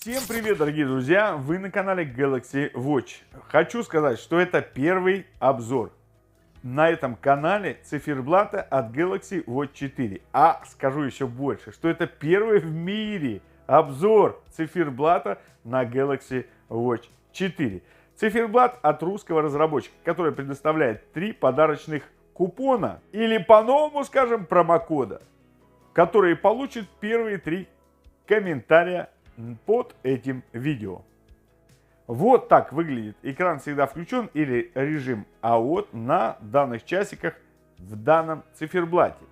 Всем привет, дорогие друзья! Вы на канале Galaxy Watch. Хочу сказать, что это первый обзор на этом канале циферблата от Galaxy Watch 4. А скажу еще больше, что это первый в мире обзор циферблата на Galaxy Watch 4. Циферблат от русского разработчика, который предоставляет 3 подарочных купона, или по-новому скажем промокода, которые получат первые 3 комментария под этим видео. Вот так выглядит экран всегда включен или режим АОТ на данных часиках в данном циферблате.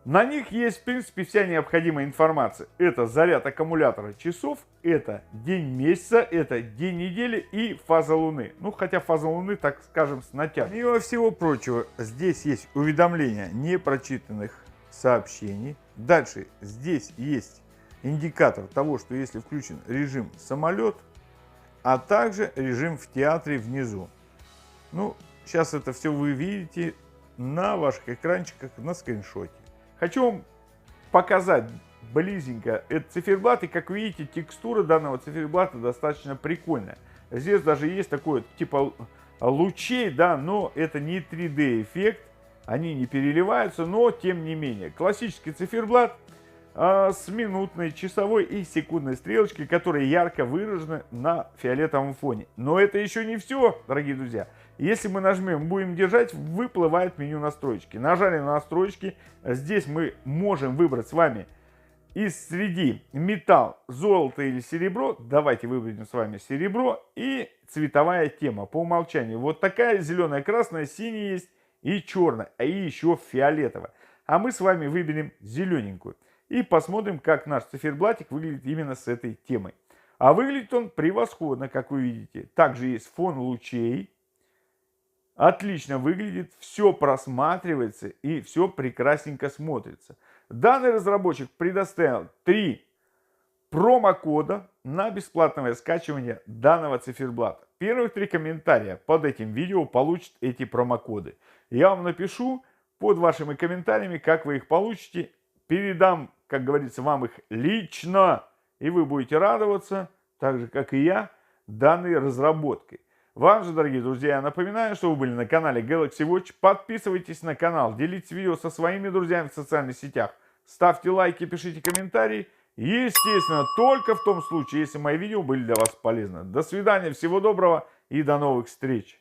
На них есть в принципе вся необходимая информация. Это заряд аккумулятора часов, это день месяца, это день недели и фаза Луны. Ну хотя фаза Луны, так скажем, с натяжкой. Помимо всего прочего, здесь есть уведомления непрочитанных сообщений. Дальше здесь есть индикатор того, что если включен режим самолет, а также режим в театре внизу. Ну, сейчас это все вы видите на ваших экранчиках на скриншоте. Хочу вам показать близенько этот циферблат, и как видите, текстура данного циферблата достаточно прикольная. Здесь даже есть такой типа лучей, да, но это не 3D эффект, они не переливаются, но тем не менее. Классический циферблат с минутной, часовой и секундной стрелочкой, которые ярко выражены на фиолетовом фоне. Но это еще не все, дорогие друзья. Если мы нажмем, будем держать, выплывает меню настройки. Нажали на настройки, здесь мы можем выбрать с вами из среди металл, золото или серебро. Давайте выберем с вами серебро и цветовая тема по умолчанию. Вот такая зеленая, красная, синяя есть и черная, и еще фиолетовая. А мы с вами выберем зелененькую. И посмотрим, как наш циферблатик выглядит именно с этой темой. А выглядит он превосходно, как вы видите. Также есть фон лучей. Отлично выглядит, все просматривается и все прекрасненько смотрится. Данный разработчик предоставил 3 промокода на бесплатное скачивание данного циферблата. Первых 3 комментария под этим видео получат эти промокоды. Я вам напишу под вашими комментариями, как вы их получите. Передам, как говорится, вам их лично, и вы будете радоваться, так же, как и я, данной разработкой. Вам же, дорогие друзья, я напоминаю, что вы были на канале Galaxy Watch. Подписывайтесь на канал, делитесь видео со своими друзьями в социальных сетях. Ставьте лайки, пишите комментарии. Естественно, только в том случае, если мои видео были для вас полезны. До свидания, всего доброго и до новых встреч.